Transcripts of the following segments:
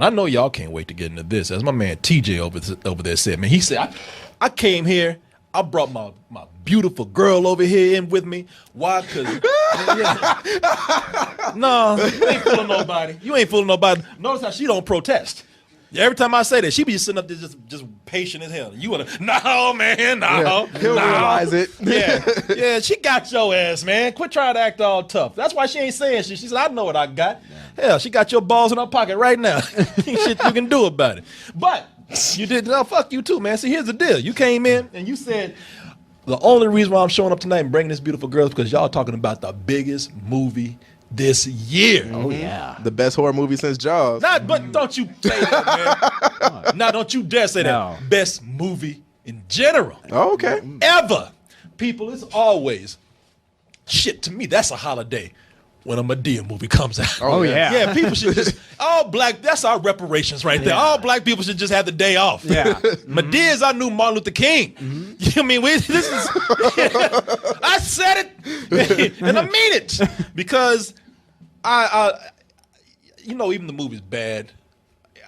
And I know y'all can't wait to get into this. As my man TJ over there said, man, he said, I came here, I brought my beautiful girl over here in with me. Why? Because, no, you ain't fooling nobody. You ain't fooling nobody. Notice how she don't protest. Every time I say that, she be just sitting up there just patient as hell. You wanna, no, man, no. He'll realize it. Yeah, she got your ass, man. Quit trying to act all tough. That's why she ain't saying shit. She said, I know what I got. Yeah. Hell, she got your balls in her pocket right now. Ain't shit you can do about it. But you did, no, fuck you too, man. See, here's the deal. You came in and you said, the only reason why I'm showing up tonight and bringing this beautiful girl is because y'all talking about the biggest movie this year. Oh, yeah. The best horror movie since Jaws. But don't you say that, man. Now, don't you dare say that. Best movie in general. Oh, okay. Ever. People, it's always, shit, to me, that's a holiday when a Madea movie comes out. Oh, yeah. Yeah, people should just, that's our reparations right there. All black people should just have the day off. Yeah. Madea is our new Martin Luther King. You know what I mean? This is, I said it, and I mean it. Because even the movie's bad,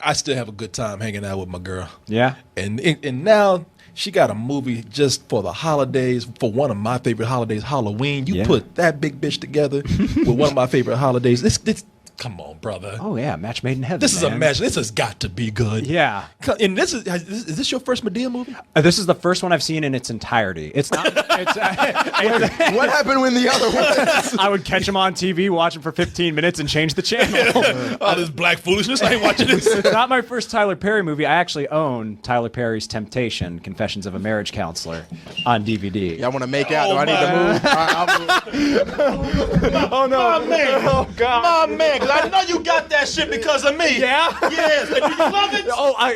I still have a good time hanging out with my girl. Yeah. And now she got a movie just for the holidays, for one of my favorite holidays, Halloween. You put that big bitch together with one of my favorite holidays. This come on, brother. Oh, yeah. Match made in heaven. This is a match. This has got to be good. Yeah. And is this your first Madea movie? This is the first one I've seen in its entirety. It's not. What happened when the other one? I would catch them on TV, watch them for 15 minutes, and change the channel. All this black foolishness. I ain't watching this. It's not my first Tyler Perry movie. I actually own Tyler Perry's Temptation: Confessions of a Marriage Counselor on DVD. Y'all want to make out? Do I need to move? Oh no, my man! Oh God, my man! 'Cause I know you got that shit because of me. Yeah. Yes. And you love it.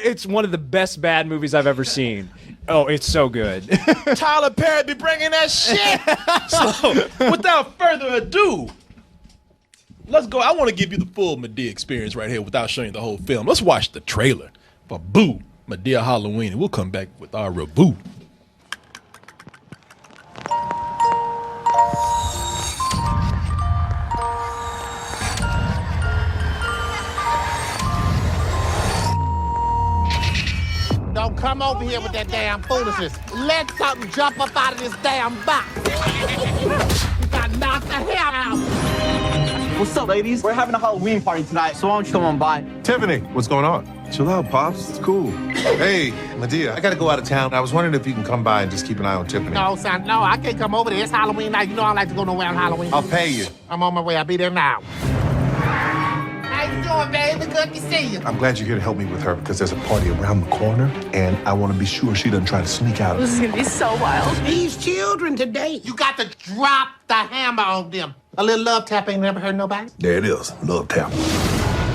It's one of the best bad movies I've ever seen. Oh, it's so good. Tyler Perry be bringing that shit. So, without further ado, let's go. I want to give you the full Madea experience right here without showing you the whole film. Let's watch the trailer for Boo, Madea Halloween, and we'll come back with our review. Don't come over here with that damn foolishness. Let something jump up out of this damn box. You got knocked the hell out. What's up, ladies? We're having a Halloween party tonight, so why don't you come on by? Tiffany, what's going on? Chill out, Pops. It's cool. Hey, Madea, I gotta go out of town. I was wondering if you can come by and just keep an eye on Tiffany. No, son, no, I can't come over there. It's Halloween night. You know I like to go nowhere on Halloween. I'll pay you. I'm on my way. I'll be there now. How you doing, baby? Good to see you. I'm glad you're here to help me with her because there's a party around the corner and I want to be sure she doesn't try to sneak out. This is gonna be so wild. These children today, you got to drop the hammer on them. A little love tap ain't never hurt nobody. There it is. Love tap.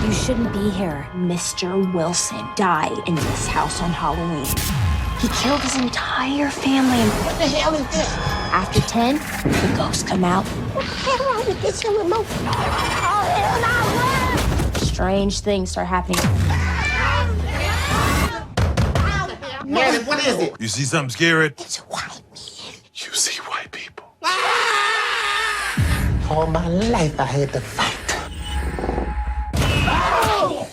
You shouldn't be here. Mr. Wilson died in this house on Halloween. He killed his entire family. What the hell is this? After 10, the ghosts come out. What the hell wrong with this here remote? Oh, hell no! Strange things start happening. Manny, what is it? You see something scary? It's white. You see white people. All my life I had to fight. Oh!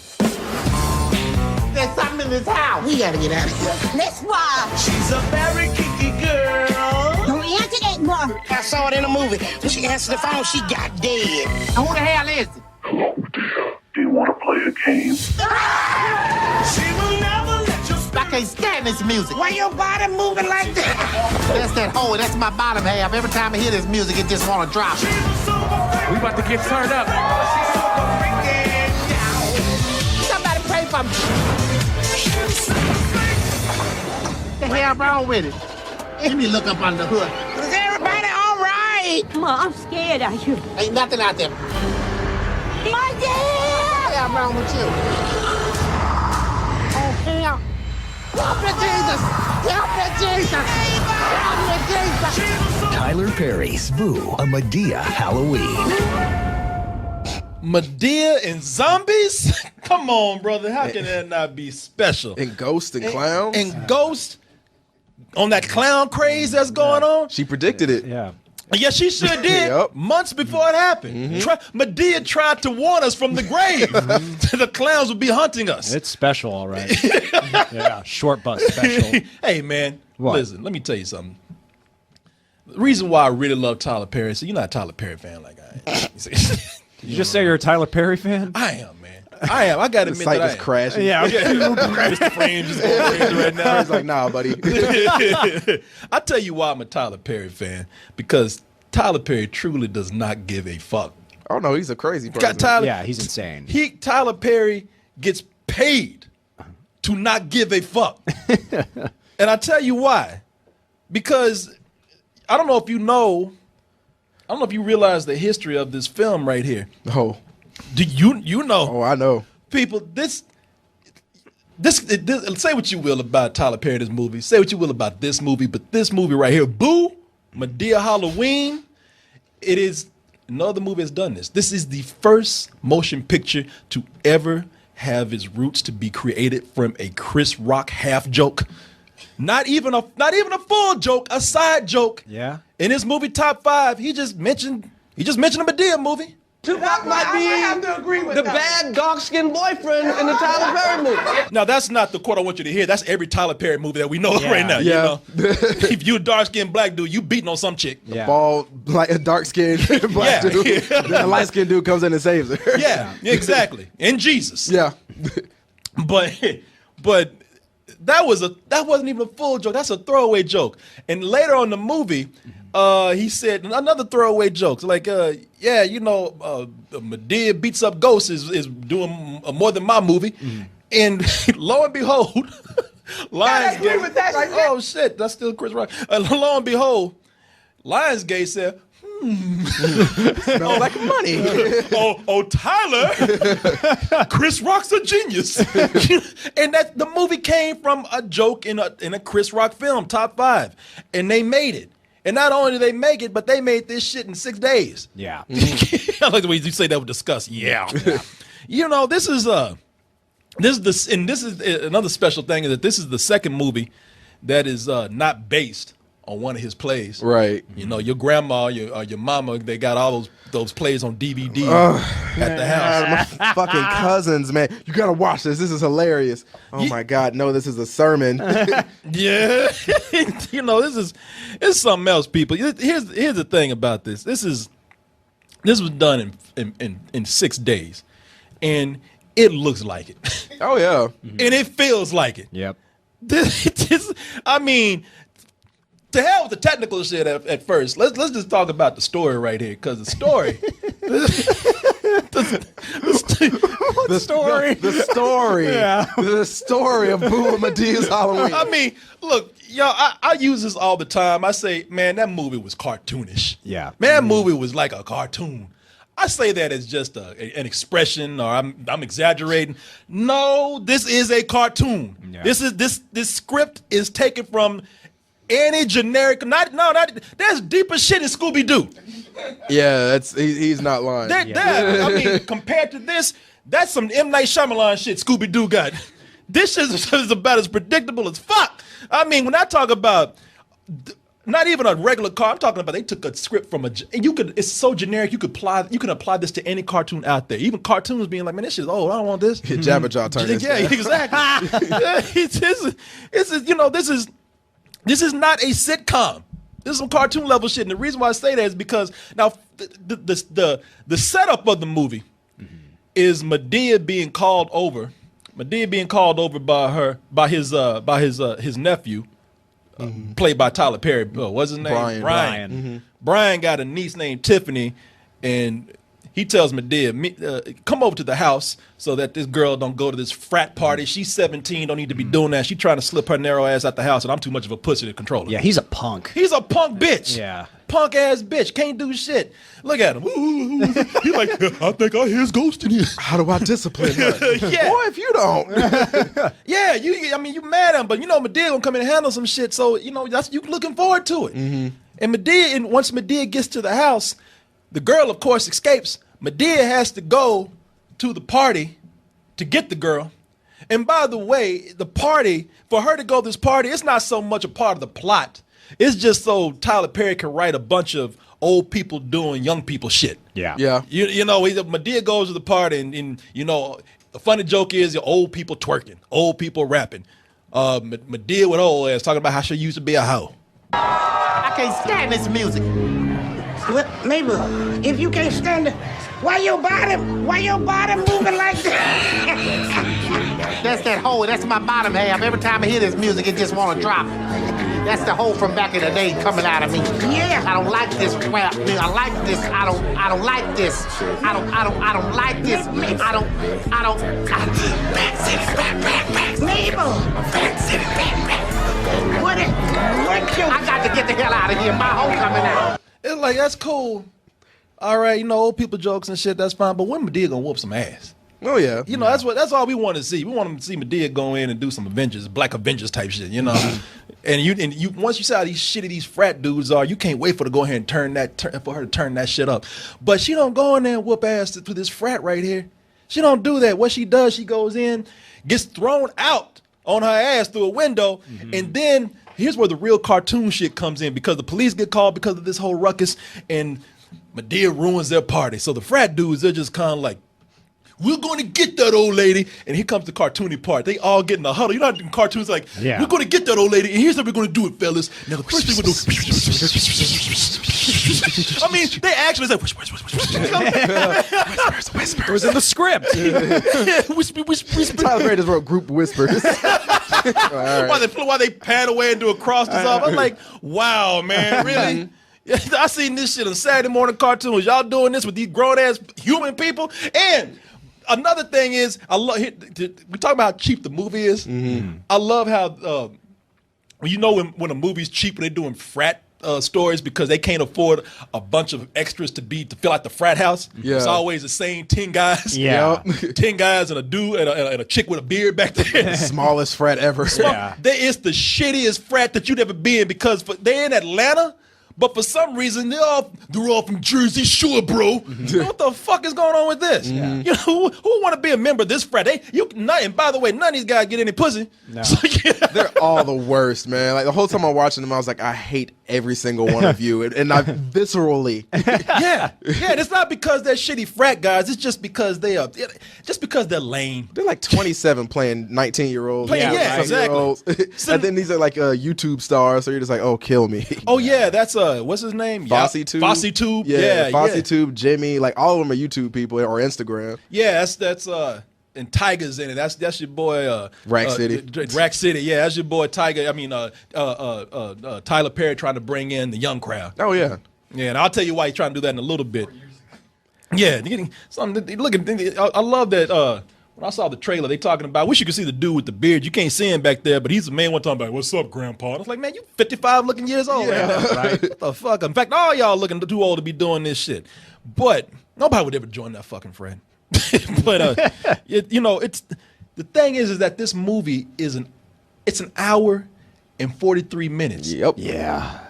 There's something in this house. We gotta get out of here. Let's watch. She's a very kinky girl. Don't answer that, Mark. I saw it in a movie. When she answered the phone, she got dead. Who the hell is it? Hello, dear. Do you want to play a game? She will never let you I can't stand this music. Why your body moving like that? That's that hole. That's my bottom half. Every time I hear this music, it just wanna drop. We about to get turned up. Somebody pray for me. What the hell wrong with it? Let me look up under the hood. Is everybody all right? Ma, I'm scared of you. Ain't nothing out there. My What dad! the hell wrong with you? Oh, hell. Help me, Jesus! Help me, Jesus! Help me, Jesus! Tyler Perry's Boo, a Madea Halloween. Madea and zombies? Come on, brother. How can that not be special? And Ghost and Clown. And Ghost on that clown craze that's going on. She predicted it. Yeah. Yes, she sure did. Yep. Months before it happened. Madea tried to warn us from the grave. The clowns would be hunting us. It's special, all right. Yeah, short bus special. Hey, man, What? listen, let me tell you something. The reason why I really love Tyler Perry, so you're not a Tyler Perry fan like I am. Did you just say you're a Tyler Perry fan? I am, man. I am. I got to The admit site that I is am. crashing. Yeah. Mr. Frame just going crazy right now. He's like, nah, buddy. I tell you why I'm a Tyler Perry fan, because Tyler Perry truly does not give a fuck. Oh no, he's a crazy person. Got Tyler, Yeah, he's insane. Tyler Perry gets paid to not give a fuck. And I tell you why. Because I don't know if you know, I don't know if you realize the history of this film right here. Oh, Do you know? oh, I know. People, this say what you will about Tyler Perry, this movie. Say what you will about this movie, but this movie right here, Boo, Madea Halloween, it is, no other movie has done this. This is the first motion picture to ever have its roots to be created from a Chris Rock half joke. Not even a full joke, a side joke. Yeah. In his movie Top 5, he just mentioned a Madea movie. Tupac might be the bad dark-skinned boyfriend in the Tyler Perry movie. Now, that's not the quote I want you to hear. That's every Tyler Perry movie that we know Yeah. right now. Yeah. You know? If you a dark-skinned black dude, you beating on some chick. Yeah. Bald, like a dark skinned black Yeah. dude. Then a light skinned dude comes in and saves her. Yeah, exactly. And Jesus. Yeah. But that wasn't even a full joke. That's a throwaway joke. And later on in the movie, he said another throwaway joke. Like, yeah, you know, Madea beats up ghosts is doing more than my movie. And lo and behold, Lionsgate. with that right Oh shit, that's still Chris Rock. Lo and behold, Lionsgate said, Smells like money. oh, Tyler, Chris Rock's a genius. And that the movie came from a joke in a Chris Rock film, Top 5, and they made it. And not only did they make it, but they made this shit in 6 days. Yeah. I like the way you say that with disgust. Yeah. You know, this is another special thing is that this is the second movie that is not based on one of his plays. Right. You know, your grandma, your mama, they got all those plays on DVD at the house. My fucking cousins, man. You gotta watch this. This is hilarious. Oh my God. No, this is a sermon. Yeah. You know, it's something else, people. Here's the thing about this. This was done in 6 days. And it looks like it. Oh yeah. And it feels like it. Yep. I mean, to hell with the technical shit at first. Let's just talk about the story right here, because the story, The story of Boo and Medea's Halloween. I mean, look, y'all, I use this all the time. I say, man, that movie was cartoonish. Yeah. Man, that movie was like a cartoon. I say that as just an expression, or I'm exaggerating. No, this is a cartoon. Yeah. This script is taken from any generic. There's deeper shit in Scooby Doo. Yeah, he's not lying. I mean, compared to this, that's some M. Night Shyamalan shit Scooby Doo got. This is about as predictable as fuck. I mean, when I talk about not even a regular car, I'm talking about they took a script from and it's so generic, you can apply this to any cartoon out there. Even cartoons being like, man, this shit's old, I don't want this. Jabberjaw turned this. Yeah, exactly. This is not a sitcom. This is some cartoon level shit. And the reason why I say that is because now the setup of the movie is Madea being called over by his nephew, played by Tyler Perry. What's his name? Brian. Brian got a niece named Tiffany, and he tells Madea, come over to the house so that this girl don't go to this frat party. She's 17, don't need to be doing that. She's trying to slip her narrow ass out the house, and I'm too much of a pussy to control her. Yeah, he's a punk. He's a punk bitch. Yeah. Punk ass bitch. Can't do shit. Look at him. He like, I think I hear his ghost in here. How do I discipline her? Yeah. Boy, if you don't. Yeah, you mad at him, but you know Madea gonna come in and handle some shit, so you know that's you looking forward to it. And once Madea gets to the house, the girl of course escapes. Madea has to go to the party to get the girl. And by the way, the party, for her to go to this party, it's not so much a part of the plot. It's just so Tyler Perry can write a bunch of old people doing young people shit. Yeah. Yeah. You know, Madea goes to the party, and you know, the funny joke is the old people twerking, old people rapping. Madea with old ass talking about how she used to be a hoe. I can't stand this music. What, Mabel, if you can't stand it, why your body moving like that? That's that hole. That's my bottom half. Every time I hear this music, it just want to drop. That's the hole from back in the day coming out of me. Yeah. I don't like this rap. I like this. I don't like this. I don't like this. I don't. Mabel! What I got to get the hell out of here. My hole coming out. It's like, that's cool. All right, you know, old people jokes and shit, that's fine. But when Madea gonna whoop some ass? Oh yeah. You know, that's all we want to see. We want to see Madea go in and do some Avengers, Black Avengers type shit, you know. and you once you see how these frat dudes are, you can't wait for her to go ahead and turn that shit up. But she don't go in there and whoop ass to this frat right here. She don't do that. What she does, she goes in, gets thrown out on her ass through a window, and then here's where the real cartoon shit comes in, because the police get called because of this whole ruckus, and Madea ruins their party. So the frat dudes, they're just kind of like, we're going to get that old lady. And here comes the cartoony part. They all get in a huddle. You know how in cartoons like, we're going to get that old lady, and here's how we're going to do it, fellas. Now the first thing we're going to do. I mean, they actually say, whisper. It was in the script. Whisper. Tyler Perry just wrote group whispers. While they pan away and do a cross dissolve. I'm like, wow, man, really? I seen this shit on Saturday morning cartoons. Y'all doing this with these grown ass human people. And another thing is, we talk about how cheap the movie is. I love how when a movie's cheap and they're doing frat stories because they can't afford a bunch of extras to fill out the frat house. Yeah. It's always the same 10 guys. Yeah. 10 guys and a dude and a chick with a beard back there. Smallest frat ever. Yeah. It's the shittiest frat that you'd ever be in, because they're in Atlanta, but for some reason they're all from Jersey Shore, bro. What the fuck is going on with this? You know, who want to be a member of this frat? And by the way, none of these guys get any pussy. No. So, They're all the worst, man. Like the whole time I'm watching them, I was like, I hate every single one of you, and I viscerally. yeah. And it's not because they're shitty frat guys. It's just because they're lame. They're like 27 playing 19-year-olds. Yeah, exactly. And then these are like YouTube stars, so you're just like, oh, kill me. Oh yeah, that's what's his name? FosseTube. FosseTube. Yeah, Yeah. FosseTube, Jimmy, like all of them are YouTube people or Instagram. Yeah, that's and Tiger's in it. That's your boy Rack City. Rack City. Yeah, that's your boy Tiger. I mean Tyler Perry trying to bring in the young crowd. Oh yeah. Yeah, and I'll tell you why he's trying to do that in a little bit. Yeah, look at. I love that. When I saw the trailer, they talking about. I wish you could see the dude with the beard. You can't see him back there, but he's the main one talking about, "What's up, Grandpa?" And I was like, "Man, you 55 looking years old, Yeah. man. Right? What the fuck?" In fact, all y'all looking too old to be doing this shit. But nobody would ever join that fucking friend. But you know, it's the thing is that this movie it's an hour and 43 minutes. Yep. Yeah.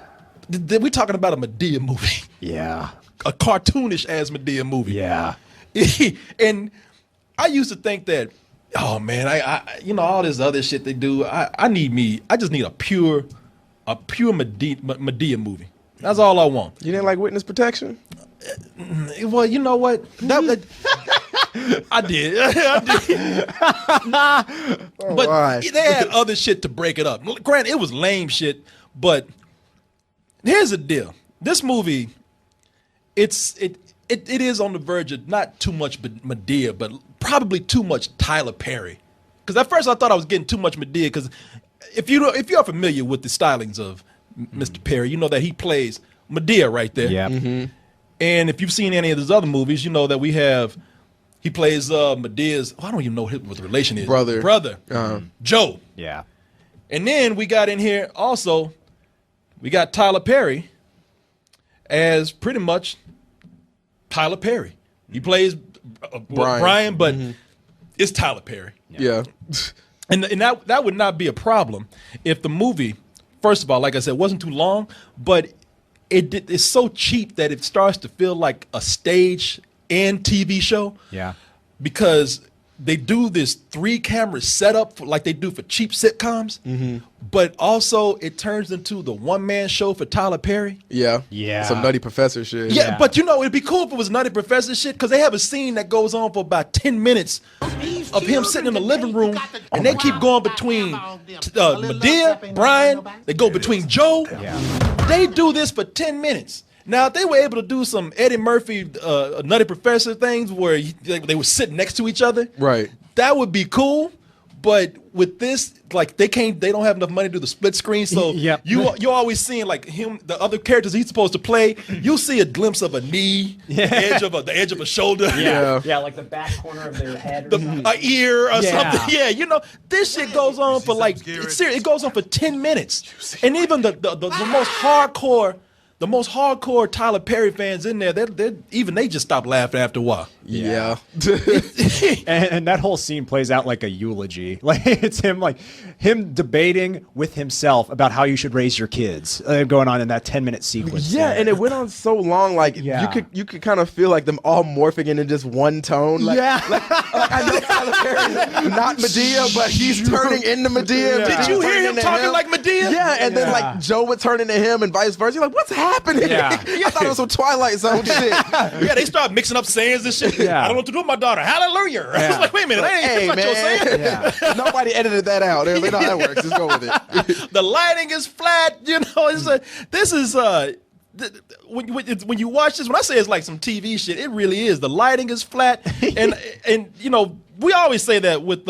We're talking about a Madea movie, Yeah. a cartoonish ass Madea movie. Yeah. And I used to think that, oh man, I you know, all this other shit they do. I just need a pure Madea movie. That's all I want. You didn't like Witness Protection? Well, you know what? I did. But why? they had other shit to break it up. Granted, it was lame shit, but here's the deal. This movie, it is on the verge of not too much Madea, but probably too much Tyler Perry. Because at first I thought I was getting too much Madea. Because if you're familiar with the stylings of Mr. Perry, you know that he plays Madea right there. Yeah. And if you've seen any of his other movies, you know that he plays Medea's. I don't even know what the relation is. Brother. Joe. Yeah. And then we got in here also, we got Tyler Perry as pretty much Tyler Perry. He plays Brian, but it's Tyler Perry. Yeah. And that would not be a problem if the movie, first of all, like I said, wasn't too long, but it's so cheap that it starts to feel like a stage and TV show. Yeah. Because they do this 3-camera setup for, like they do for cheap sitcoms, but also it turns into the one-man show for Tyler Perry. Yeah. Yeah. Some Nutty Professor shit. Yeah, but you know, it'd be cool if it was Nutty Professor shit, because they have a scene that goes on for about 10 minutes of him sitting in the living room, and they keep going between Medea, Brian, they go between Joe. They do this for 10 minutes. Now, if they were able to do some Eddie Murphy, Nutty Professor things where they were sitting next to each other, Right. that would be cool. But with this, like they don't have enough money to do the split screen. So Yep. you're always seeing like him, the other characters he's supposed to play. You'll see a glimpse of a knee, the edge of a shoulder, Yeah, like the back corner of their head, or something. a ear or Yeah. something. Yeah, you know, this shit goes on for like it goes on for 10 minutes, and even the most hardcore Tyler Perry fans in there, they just stop laughing after a while. Yeah. And that whole scene plays out like a eulogy. Like it's him debating with himself about how you should raise your kids, going on in that 10-minute sequence. Yeah, and it went on so long. Like Yeah. you could kind of feel like them all morphing into just one tone. Like, like I know Tyler Perry's not Medea, but he's turning into Medea. Did you hear him talking like Medea? Yeah, and then like Joe would turn into him and vice versa. You're like, what's happening? Yeah. I thought it was some Twilight Zone shit. Yeah, they start mixing up sayings and shit. Yeah. I don't know what to do with my daughter. Hallelujah. I was like, wait a minute, Hey that's not your saying. man, nobody edited that out. They're like, no, that works. Just go with it. The lighting is flat. You know, when you watch this, when I say it's like some TV shit, it really is. The lighting is flat, and you know, we always say that with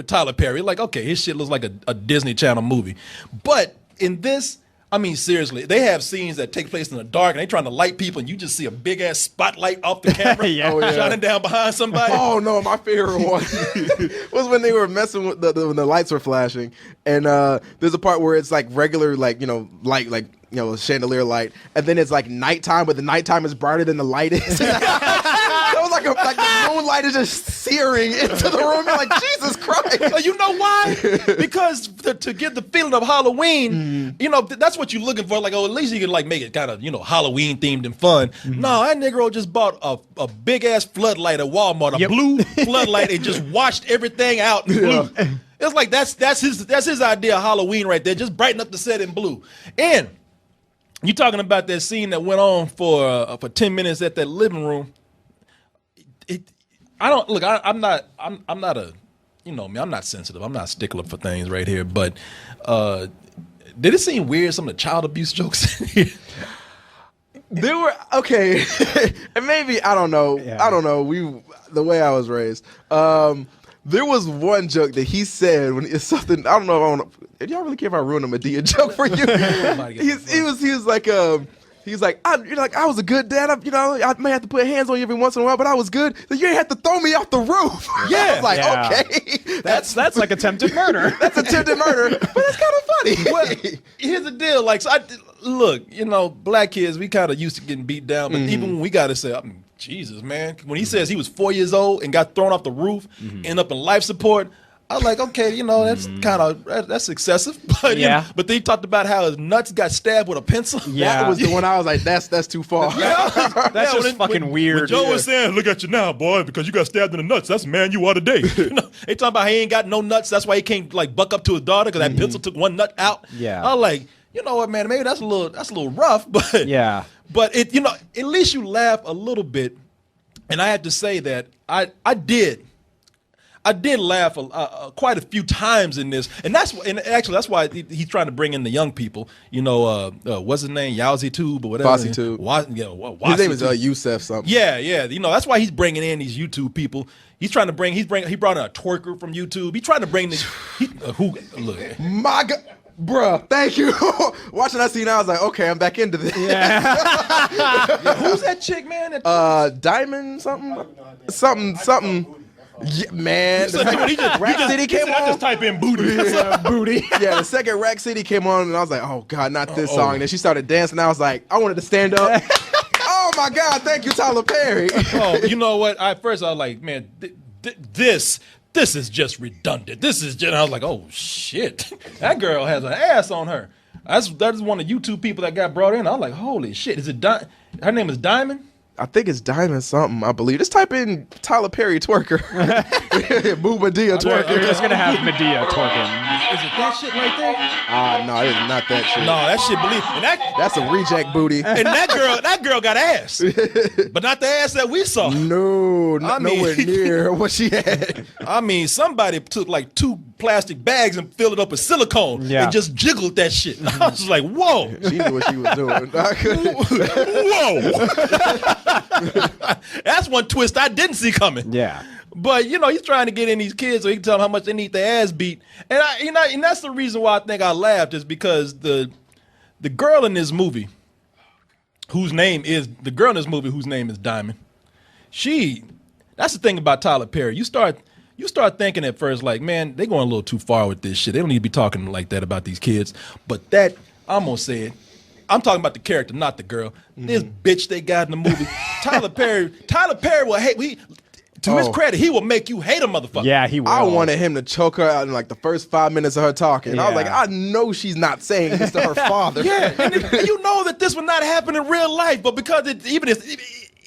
Tyler Perry, like, okay, his shit looks like a Disney Channel movie, but in this, I mean, seriously, they have sines that take place in the dark, and they trying to light people, and you just see a big ass spotlight off the camera shining down behind somebody. Oh no, my favorite one was when they were messing with when the lights were flashing, and there's a part where it's like regular, like, you know, light, like, you know, chandelier light, and then it's like nighttime, but the nighttime is brighter than the light is. It was like the moonlight is just searing into the room. You're like, Jesus Christ. You know why? Because to get the feeling of Halloween, you know, that's what you're looking for. Like, oh, at least you can like make it kind of, you know, Halloween themed and fun. No, that Negro just bought a big ass floodlight at Walmart, a blue floodlight, and just washed everything out in blue. It's like that's his idea of Halloween right there. Just brighten up the set in blue. And you talking about that scene that went on for 10 minutes at that living room. I'm not a, you know me, I'm not sensitive. I'm not a stickler for things right here. But did it seem weird, some of the child abuse jokes in here? There were, okay, and maybe, I don't know, the way I was raised, there was one joke that he said when it's something, I don't know if y'all really care if I ruin a Medea joke for you? he was like, I was a good dad. I may have to put hands on you every once in a while, but I was good. So you ain't have to throw me off the roof. I was like, okay. That's like attempted murder. That's attempted murder, but it's kind of funny. Well, here's the deal. Like, so look, you know, black kids, we kind of used to getting beat down, but even when we got to say, I mean, Jesus, man, when he says he was 4 years old and got thrown off the roof, ended up in life support, I was like, okay, you know, that's that's excessive. But but they talked about how his nuts got stabbed with a pencil. Yeah, that was the one I was like, that's too far. That's just fucking weird. When Joe was saying, look at you now, boy, because you got stabbed in the nuts. That's man you are today. You know, they talking about how he ain't got no nuts. That's why he can't like buck up to his daughter because that pencil took one nut out. Yeah. I was like, you know what, man, maybe that's a little rough, but but it, you know, at least you laugh a little bit. And I have to say that I did laugh quite a few times in this, and actually that's why he's trying to bring in the young people. You know, what's his name, Yowzy Tube or whatever. Fosse Tube. His name is Yusef something. Yeah. You know, that's why he's bringing in these YouTube people. He's trying to bring. He brought in a twerker from YouTube. He's trying to bring this. Look. My God. Bruh, thank you. Watching that scene, I was like, okay, I'm back into this. Yeah, who's that chick, man? Diamond something. Yeah, man. Rack City came on. I just type in booty. Booty. Yeah, the second Rack City came on, and I was like, oh God, not this song. And then she started dancing. I was like, I wanted to stand up. Oh my God, thank you, Tyler Perry. Oh, you know what? At first I was like, man, this is just redundant. This is just, I was like, oh shit, that girl has an ass on her. That's one of the YouTube people that got brought in. I was like, holy shit, is it her name is Diamond? I think it's Diamond something, I believe. Just type in Tyler Perry twerker. Boo Medea twerker. You're just gonna have Medea twerking. Is it that shit right there? No, it's not that shit. No, that shit believe. And That's a reject booty. and that girl got ass, but not the ass that we saw. No, I mean- nowhere near what she had. I mean, somebody took like 2 plastic bags and filled it up with silicone and just jiggled that shit. I was like, whoa. She knew what she was doing. I couldn't. Whoa. That's one twist I didn't see coming. Yeah. But he's trying to get in these kids so he can tell them how much they need their ass beat. And and that's the reason why I think I laughed is because the girl in this movie, whose name is Diamond. That's the thing about Tyler Perry. You start thinking at first like, man, they're going a little too far with this shit. They don't need to be talking like that about these kids. But that, I'm gonna say it. I'm talking about the character, not the girl. This bitch they got in the movie. Tyler Perry will hate. To his credit, he will make you hate a motherfucker. Yeah, he will. I wanted him to choke her out in like the first 5 minutes of her talking. I was like, I know she's not saying this to her father. Yeah, and you know that this would not happen in real life, but because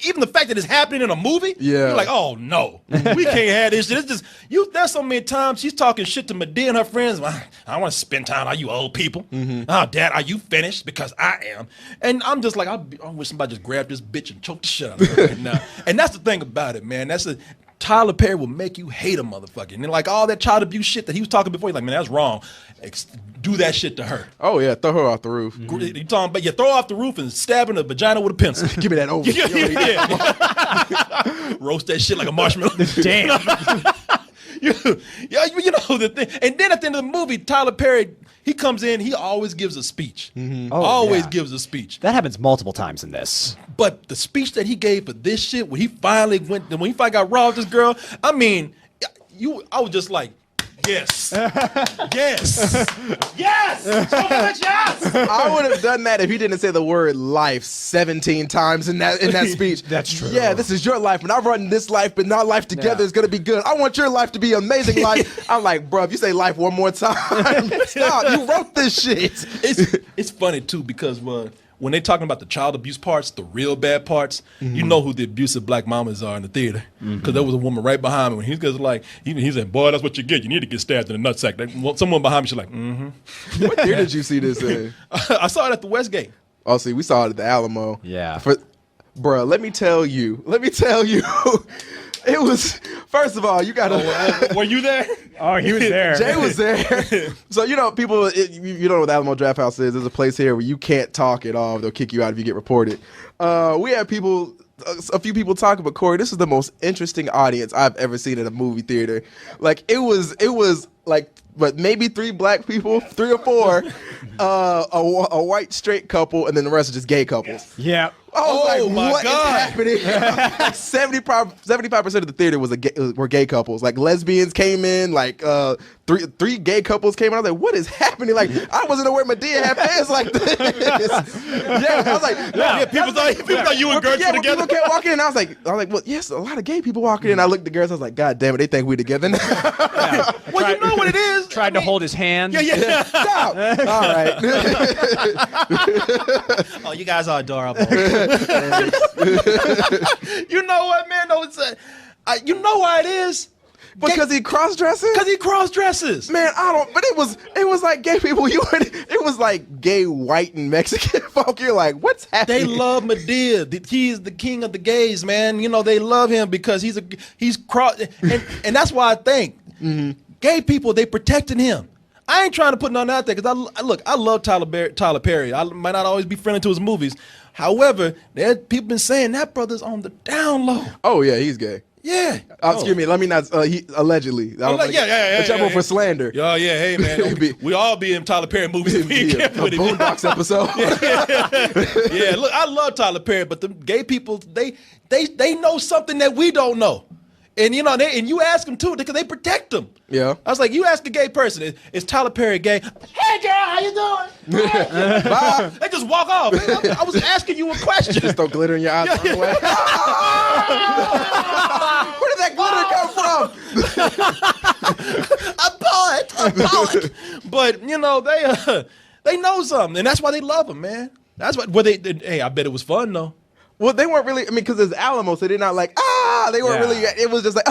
even the fact that it's happening in a movie, you're like, oh no, we can't have this shit. It's just there's so many times she's talking shit to Medea and her friends. I want to spend time with you old people. Oh, Dad, are you finished? Because I am. And I'm just like, I wish somebody just grabbed this bitch and choked the shit out of her right now. And that's the thing about it, man. Tyler Perry will make you hate a motherfucker. And then like all that child abuse shit that he was talking before, you're like, man, that's wrong. Do that shit to her. Oh yeah, throw her off the roof. You talking about throw her off the roof and stab her in the vagina with a pencil. Give me that over. Roast that shit like a marshmallow. Damn. you know the thing. And then at the end of the movie, Tyler Perry, he comes in, he always gives a speech. Always gives a speech. That happens multiple times in this. But the speech that he gave for this shit, when he finally got raw with this girl, I mean, I was just like, yes. Yes. Yes. So much yes. I would have done that if he didn't say the word life 17 times in that speech. That's true. Yeah, this is your life, and I've run this life, but our life together is gonna be good. I want your life to be amazing life. I'm like, bro, if you say life one more time, stop. You wrote this shit. It's funny too because when they talking about the child abuse parts, the real bad parts, you know who the abusive black mamas are in the theater. Because there was a woman right behind me when he was like, he said, boy, that's what you get. You need to get stabbed in the nutsack. Someone behind me, she's like, What theater did you see this in? I saw it at the Westgate. Oh, see, we saw it at the Alamo. Yeah. Bro, let me tell you. It was, first of all, you gotta. Were you there? Oh, he was there. Jay was there. So, people, you know what the Alamo Draft House is. There's a place here where you can't talk at all. They'll kick you out if you get reported. We had a few people talking, but Corey, this is the most interesting audience I've ever seen in a movie theater. Like, it was like, but maybe 3 black people, 3 or 4, a white straight couple, and then the rest are just gay couples. Yeah. I was like, my what is God. happening? Like 75% of the theater were gay couples. Like lesbians came in, like 3 gay couples came in. I was like, what is happening? Like I wasn't aware Medea had fans like this. Yeah, I was like, people thought you and Gertz were together. People kept walking in. I was like, well, yes, a lot of gay people walking in. I looked at the girls. I was like, God damn it, they think we together now. Well, you know what it is. Tried to hold his hand. Yeah. Stop. All right. Oh, you guys are adorable. You know what, man? No, you know why it is? Because he cross-dresses? Because he cross-dresses. Man, but it was like gay people. It was like gay white and Mexican folk. You're like, what's happening? They love Medea. He's the king of the gays, man. They love him because he's cross, and that's why I think gay people, they protecting him. I ain't trying to put nothing out there because I love Tyler Perry. I might not always be friendly to his movies. However, people been saying that brother's on the down low. Oh yeah, he's gay. Yeah. Excuse me. Let me not. He allegedly. Yeah. For slander. Oh yeah. Hey man, we all be in Tyler Perry movies. A Boondocks episode. Yeah. Look, I love Tyler Perry, but the gay people, they know something that we don't know. And and you ask them too because they protect them. Yeah. I was like, you ask a gay person, is Tyler Perry gay? Hey girl, how you doing? Bye. They just walk off. I was asking you a question. Just throw glitter in your eyes. Where did that glitter come from? I bought it. But they know something, and that's why they love him, man. That's why. Hey, I bet it was fun though. Well, they weren't really. I mean, because it's Alamo, so they're not like They weren't really. It was just like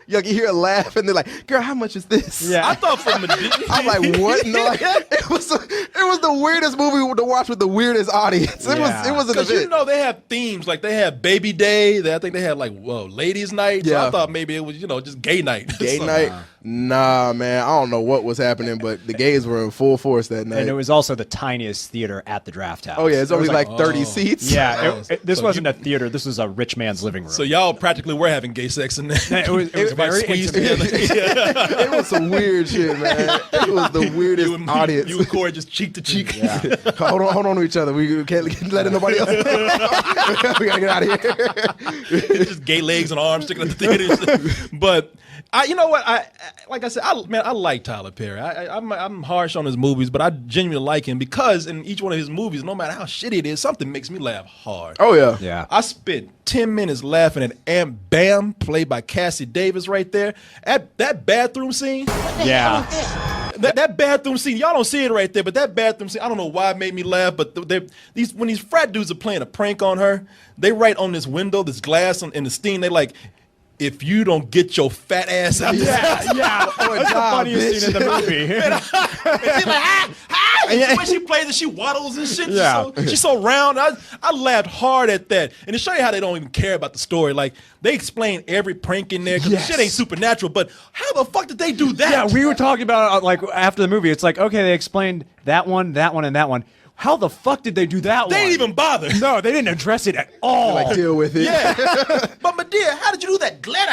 you hear a laugh, and they're like, "Girl, how much is this?" Yeah. I thought from I'm like, what? No, like, it was the weirdest movie to watch with the weirdest audience. It was an Because event. they have themes like they have Baby Day. I think they had like Ladies Night. So Yeah. I thought maybe it was just gay night. Gay So- night? Nah, man. I don't know what was happening, but the gays were in full force that night. And it was also the tiniest theater at the Draft House. Oh yeah, it's There only was like 30 seats. Yeah, this So wasn't a theater. This was a rich man's living room. So y'all practically were having gay sex in there. It was Everybody very squeezed intimate. together. It was some weird shit, man. It was the weirdest audience. You and Corey just cheek to cheek. hold on to each other. We can't let nobody else. We gotta get out of here. Just gay legs and arms sticking at the theater. But you know what? Like I said, I like Tyler Perry. I'm harsh on his movies, but I genuinely like him because in each one of his movies, no matter how shitty it is, something makes me laugh hard. Oh yeah. Yeah. I spent 10 minutes laughing at Aunt Bam, played by Cassie Davis, right there. At that bathroom scene. Yeah. That bathroom scene, y'all don't see it right there, but that bathroom scene, I don't know why it made me laugh, but when these frat dudes are playing a prank on her, they write on this window, this glass in the steam, they like, if you don't get your fat ass out there. Yeah. That's the funniest scene in the movie. And she's like, when she plays it, she waddles and shit. Yeah. She's so round. I laughed hard at that. And to show you how they don't even care about the story, like, they explain every prank in there because the shit ain't supernatural, but how the fuck did they do that? Yeah, we were talking about like after the movie. It's like, okay, they explained that one, and that one. How the fuck did they do that one? They didn't even bother. No, they didn't address it at all. Like deal with it. Yeah. But Medea, how did you do that glitter?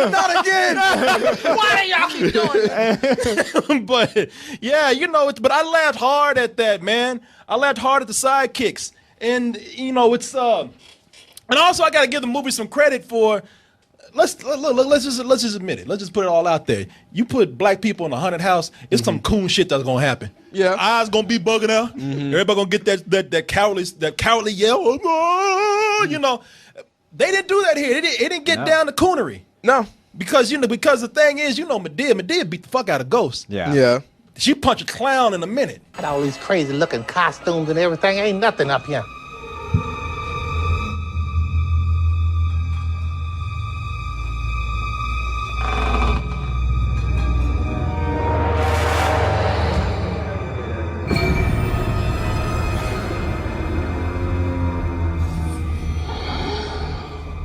Not again. Why do y'all keep doing it? But yeah, but I laughed hard at that, man. I laughed hard at the sidekicks. And it's and also I gotta give the movie some credit for let's just admit it. Let's just put it all out there. You put black people in a haunted house, it's some cool shit that's gonna happen. Yeah. Eyes gonna be bugging out. Everybody gonna get that cowardly yell. Oh, they didn't do that here. It didn't get down to coonery. No. Because the thing is, Medea beat the fuck out of ghosts. Yeah. Yeah. She punched a clown in a minute. Got all these crazy looking costumes and everything. Ain't nothing up here.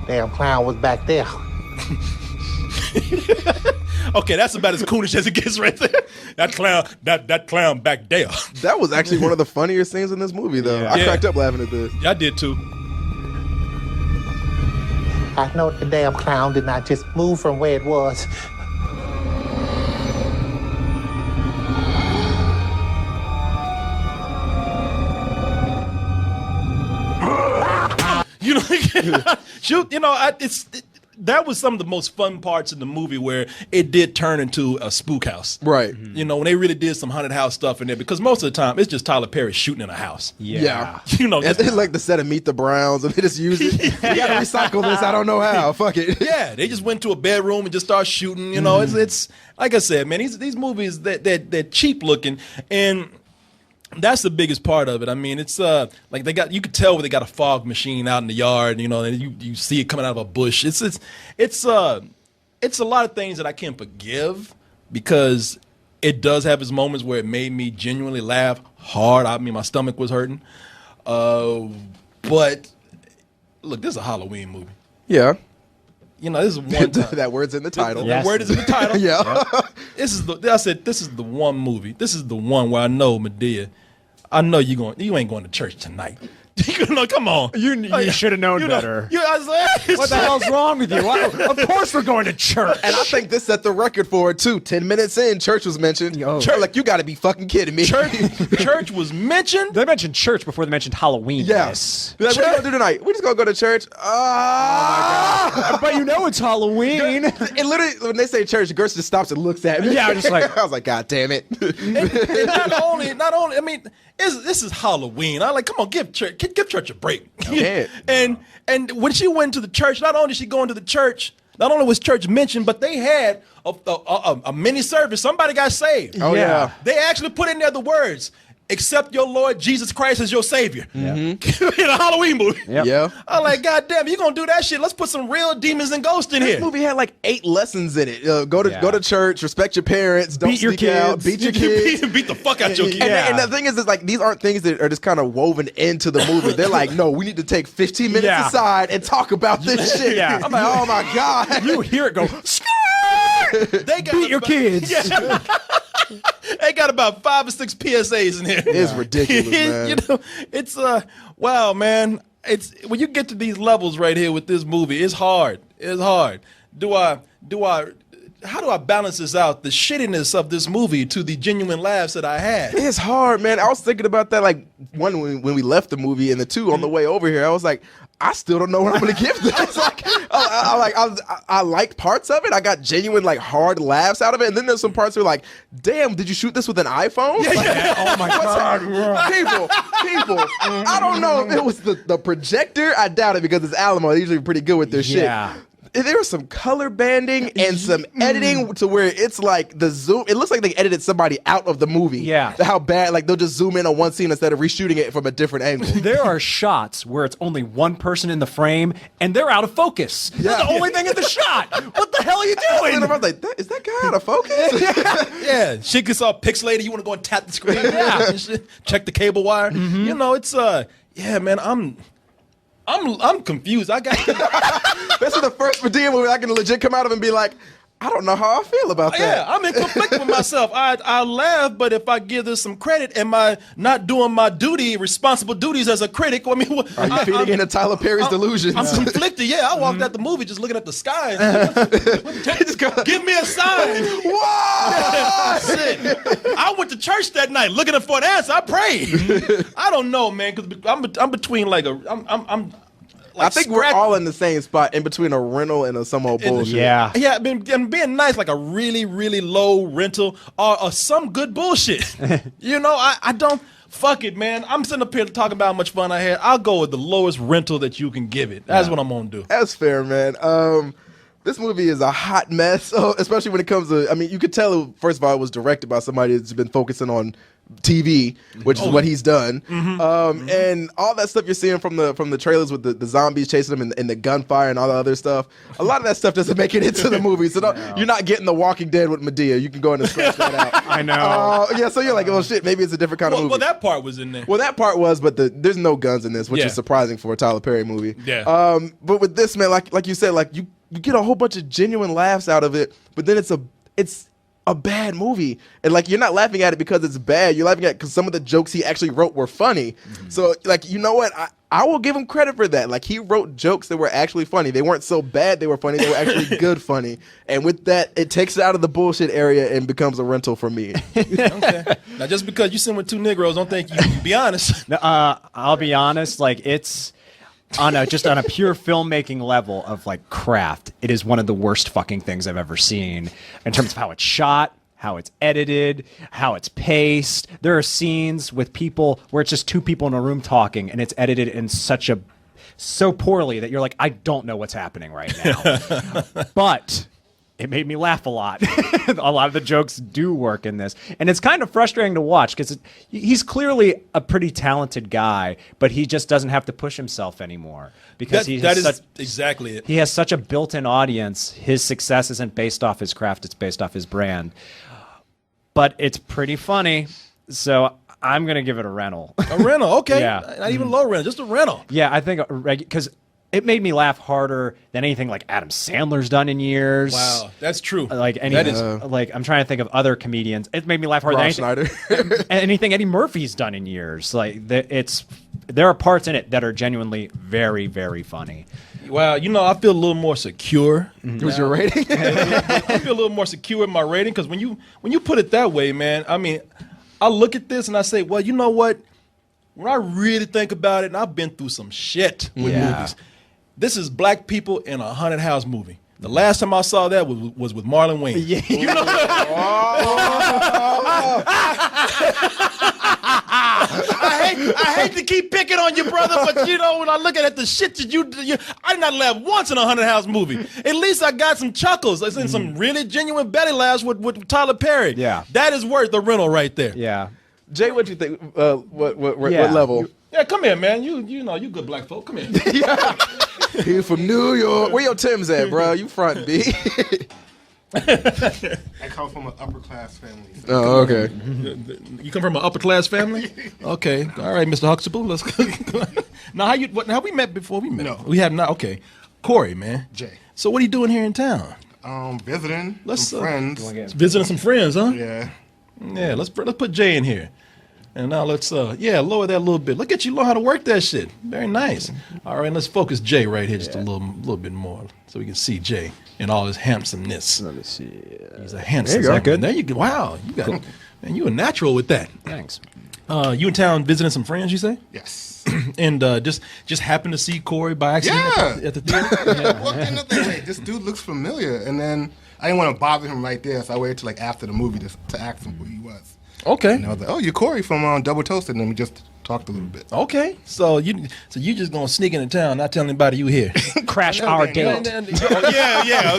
Damn clown was back there. Okay, that's about as coonish as it gets right there. That clown back there. That was actually one of the funniest scenes in this movie, though. Yeah. I cracked up laughing at this. I did too. I know the damn clown did not just move from where it was. That was some of the most fun parts in the movie where it did turn into a spook house. Right. When they really did some haunted house stuff in there, because most of the time it's just Tyler Perry shooting in a house. Yeah. Just- And they like the set of Meet the Browns, and they just use it. You gotta recycle this. I don't know how. Fuck it. Yeah, they just went to a bedroom and just started shooting. It's like I said, man. These movies they're cheap looking, and that's the biggest part of it. I mean, it's like you could tell where they got a fog machine out in the yard. And you see it coming out of a bush. It's a lot of things that I can't forgive because it does have its moments where it made me genuinely laugh hard. I mean, my stomach was hurting. But look, this is a Halloween movie. Yeah. This is one time. That word's in the title. The word is in the title. Yeah. This is the one movie. This is the one where I know, Medea, I know you ain't going to church tonight. Come on. You should have known better. I was like, What the hell's wrong with you? Of course we're going to church. And I think this set the record for it too. 10 minutes in, church was mentioned. Church, like, you got to be fucking kidding me. Church was mentioned. They mentioned church before they mentioned Halloween. Yes. Like, what are you gonna do tonight? We just gonna go to church. But it's Halloween. It literally, when they say church, Gertz just stops and looks at me. Yeah, just like I was like, God damn it. And not only. I mean, this is Halloween. I like, come on, give church a break. Yeah. And when she went to the church, not only did she go into the church, not only was church mentioned, but they had a mini service. Somebody got saved. Oh, yeah. They actually put in there the words, accept your Lord Jesus Christ as your savior. In a Halloween movie. Yeah. I'm like, God damn, you gonna do that shit? Let's put some real demons and ghosts in This here. movie had like 8 lessons in it. Go to church, respect your parents, don't Beat your sneak out, kids. beat your kids. Beat the fuck out your kid. And the thing is like these aren't things that are just kind of woven into the movie. They're like, no, we need to take 15 minutes aside and talk about this shit. Yeah. I'm like, oh my God. You hear it go, They got beat your about- kids. Yeah. They got about 5 or 6 PSAs in here. It's ridiculous, man. You know, it's wow, man. It's when you get to these levels right here with this movie, it's hard. It's hard. How do I balance this out? The shittiness of this movie to the genuine laughs that I had. It's hard, man. I was thinking about that like one when we left the movie, and the 2 on the way over here. I was like, I still don't know what I'm gonna give this. Like, I liked parts of it. I got genuine like hard laughs out of it, and then there's some parts where like, damn, did you shoot this with an iPhone? Oh my God. People, I don't know if it was the projector. I doubt it because it's Alamo. They're usually pretty good with their shit. There was some color banding and some editing to where it's like the zoom. It looks like they edited somebody out of the movie. Yeah. How bad, like they'll just zoom in on one scene instead of reshooting it from a different angle. There are shots where it's only one person in the frame and they're out of focus. They're the only thing in the shot. What the hell are you doing? And I was like, is that guy out of focus? Yeah, shit gets all pixelated. You want to go and tap the screen? And shit. Check the cable wire. You know, it's yeah, man. I'm confused. I got This is the first Madea movie I can legit come out of and be like, I don't know how I feel about that. Yeah, I'm in conflict with myself. I laugh, but if I give this some credit, am I not doing my responsible duties as a critic? I mean, Are you feeding into Tyler Perry's delusions? I'm conflicted. Yeah, I walked out the movie just looking at the sky. Give me a sign. Whoa! Shit. I went to church that night looking for an answer. I prayed. I don't know, man, because I'm between like I'm. I think we're all in the same spot, in between a rental and some old bullshit. Yeah. Yeah, and being nice, like a really, really low rental or some good bullshit. You know, I don't, fuck it, man. I'm sitting up here talking about how much fun I had. I'll go with the lowest rental that you can give it. That's what I'm going to do. That's fair, man. This movie is a hot mess, especially when it comes to, I mean, you could tell, first of all, it was directed by somebody that's been focusing on TV, which is what he's done. And all that stuff you're seeing from the trailers with the zombies chasing them and the gunfire and all the other stuff, a lot of that stuff doesn't make it into the movie. So you're not getting The Walking Dead with Madea. You can go in and scratch that out. I know. Yeah, so you're like, well, shit, maybe it's a different kind of movie. Well, that part was in there. Well, that part was, but there's no guns in this, which is surprising for a Tyler Perry movie. Yeah. But with this, man, like you said, like you get a whole bunch of genuine laughs out of it, but then it's a bad movie, and like you're not laughing at it because it's bad. You're laughing at it because some of the jokes he actually wrote were funny. So like, you know what? I will give him credit for that. Like, he wrote jokes that were actually funny. They weren't so bad they were funny. They were actually good funny. And with that, it takes it out of the bullshit area and becomes a rental for me. Okay. Now, just because you sitting with 2 Negroes, don't think you can be honest. I'll be honest. Like, it's on a pure filmmaking level of like craft. It is one of the worst fucking things I've ever seen in terms of how it's shot, how it's edited, how it's paced. There are scenes with people where it's just 2 people in a room talking, and it's edited in so poorly that you're like, I don't know what's happening right now. But it made me laugh a lot. A lot of the jokes do work in this. And it's kind of frustrating to watch because he's clearly a pretty talented guy, but he just doesn't have to push himself anymore. Because that is exactly it. He has such a built-in audience. His success isn't based off his craft, it's based off his brand. But it's pretty funny, so I'm going to give it a rental. A rental, okay. Yeah. Not even low rental, just a rental. Yeah, I think because it made me laugh harder than anything like Adam Sandler's done in years. Wow, that's true. Like like I'm trying to think of other comedians. It made me laugh harder than anything Eddie Murphy's done in years. Like there are parts in it that are genuinely very, very funny. Wow, you know, I feel a little more secure. Was your rating? I feel a little more secure in my rating because when you put it that way, man, I mean, I look at this and I say, well, you know what? When I really think about it, and I've been through some shit with movies. This is black people in a haunted house movie. The last time I saw that was with Marlon Wayne. Yeah. You know? I hate to keep picking on you, brother, but you know, when I look at the shit that you I did not laugh once in a haunted house movie. At least I got some chuckles. I seen some really genuine belly laughs with Tyler Perry. Yeah. That is worth the rental right there. Yeah. Jay, what you think? What Yeah. level? Yeah, come here, man. You know, you good black folk. Come here. He from New York. Where your Tim's at, bro? You front B. I come from an upper class family. So Oh, okay. You come from an upper class family? Okay. All right, Mr. Huxtable. Let's go. Now, how we met before we met? No. We have not. Okay. Corey, man. Jay. So what are you doing here in town? Visiting Let's some friends. Visiting some friends, huh? Yeah. Yeah, let's put Jay in here. And now let's lower that a little bit. Look at you learn how to work that shit. Very nice. All right, let's focus Jay right here just a little bit more so we can see Jay in all his handsomeness. Let me see. He's a handsome. There you go. Good. There you go. Wow, you got man, you a natural with that. Thanks. You in town visiting some friends, you say? Yes. And just happened to see Corey by accident at the theater? I walked in, I was like, wait, this dude looks familiar. And then I didn't want to bother him right there, so I waited till like after the movie to ask him who he was. Okay. And I was like, oh, you're Corey from Double Toasted. And then we just talked a little bit. Okay. So you just gonna sneak into town, not telling anybody you here. Crash our date. Yeah.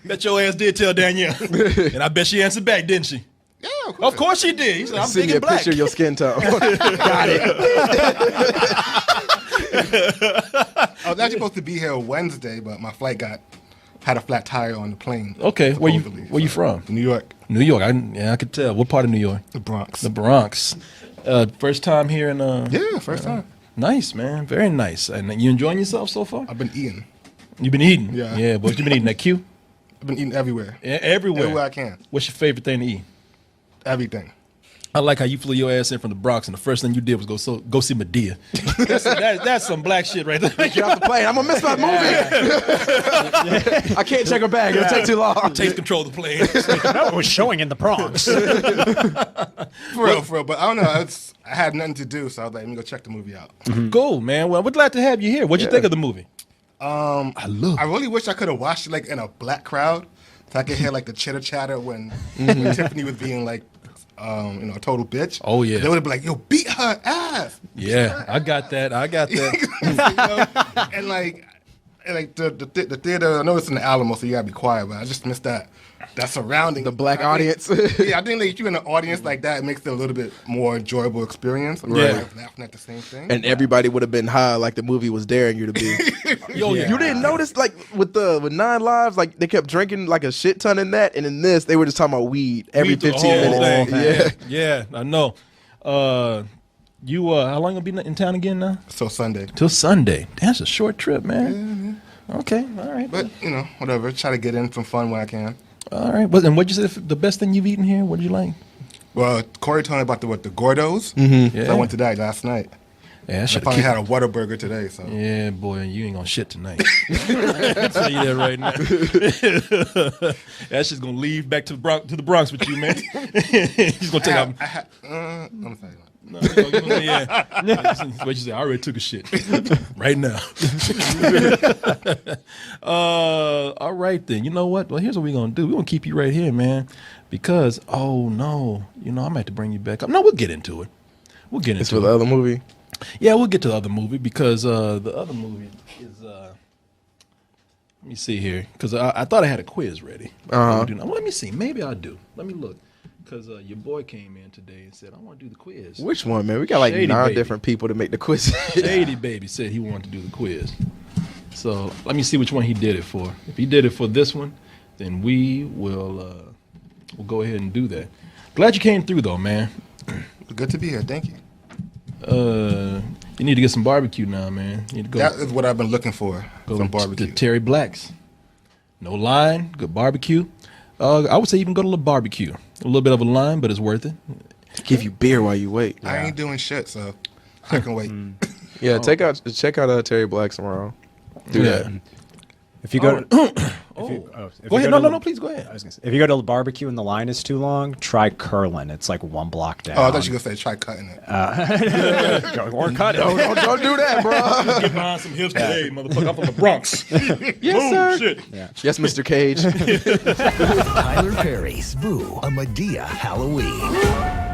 Bet your ass did tell Danielle. And I bet she answered back, didn't she? Yeah, Of course she did. He said, I'm Send big me a and black. picture of your skin tone. Got it. I was actually supposed to be here Wednesday, but my flight had a flat tire on the plane. Okay. Where supposedly. you from? New York. New York. I could tell. What part of New York? The Bronx. The Bronx. First time here in Yeah, first time. Nice, man. Very nice. And you enjoying yourself so far? I've been eating. You've been eating? Yeah. Yeah, boy. You been eating that Q? I've been eating everywhere. Everywhere. Everywhere I can. What's your favorite thing to eat? Everything. I like how you flew your ass in from the Bronx, and the first thing you did was go see Medea. That's some black shit right there. Get off the plane. I'm gonna miss my movie. I can't check her bag. It'll take too long. Takes control of the plane. No, it was showing in the Bronx. For real. But I don't know. I had nothing to do, so I was like, let me go check the movie out. Cool, man. Well, we're glad to have you here. What'd you think of the movie? I really wish I could have watched it like in a black crowd, so I could hear like the chitter chatter when Tiffany was being like, a total bitch. Oh, yeah. They would have been like, yo, beat her ass. Yeah, I got that. And like the theater, I know it's in the Alamo, so you gotta be quiet, but I just missed that surrounding. The black audience. Yeah, I think like, if you're in an audience like that, it makes it a little bit more enjoyable experience. I'm laughing at the same thing. And everybody would have been high like the movie was daring you to be. Yo, You didn't notice like with 9 Lives, like they kept drinking like a shit ton in that, and in this they were just talking about weed every 15 minutes. Yeah, I know. You how long you gonna be in town again now? So Sunday. Till Sunday. That's a short trip, man. Okay, all right. But whatever. Try to get in some fun when I can. All right. And what'd you say the best thing you've eaten here? What did you like? Well, Corey told me about the Gordos. Mm-hmm. Yeah. So I went to that last night. Yeah, I finally had a Whataburger today. So yeah, boy, you ain't gonna shit tonight. I'll tell you that right now. That's just gonna leave back to the Bronx with you, man. He's gonna take out. I'm gonna tell you. No, yeah. What you say? I already took a shit right now. All right then. You know what? Well, here's what we're gonna do. We're gonna keep you right here, man, because I might have to bring you back up. No, we'll get into it. It's for the other movie. Yeah, we'll get to the other movie because the other movie is. Let me see here because I thought I had a quiz ready. Well, let me see. Maybe I do. Let me look. Because your boy came in today and said, I want to do the quiz. Which one, man? We got like Shady 9 Baby. different people to make the quiz. Shady Baby said he wanted to do the quiz. So let me see which one he did it for. If he did it for this one, then we'll go ahead and do that. Glad you came through though, man. Good to be here. Thank you. You need to get some barbecue now, man. You need to go. That is what I've been looking for. Go Some barbecue. to Terry Black's. No line, good barbecue. I would say even go to the barbecue. A little bit of a line, but it's worth it. Give you beer while you wait. I ain't doing shit, so I can wait. Yeah, check out Terry Black's tomorrow. Do that. If you go, Go ahead. No, please go ahead. I was gonna say, if you go to the barbecue and the line is too long, try Curlin. It's like 1 block down. Oh, I thought you were gonna say try cutting it. Or cut it. Don't do that, bro. Get behind some hips today, motherfucker. I'm from the Bronx. Yes, sir. Shit. Yeah. Yes, Mr. Cage. Tyler Perry's Boo, a Medea Halloween.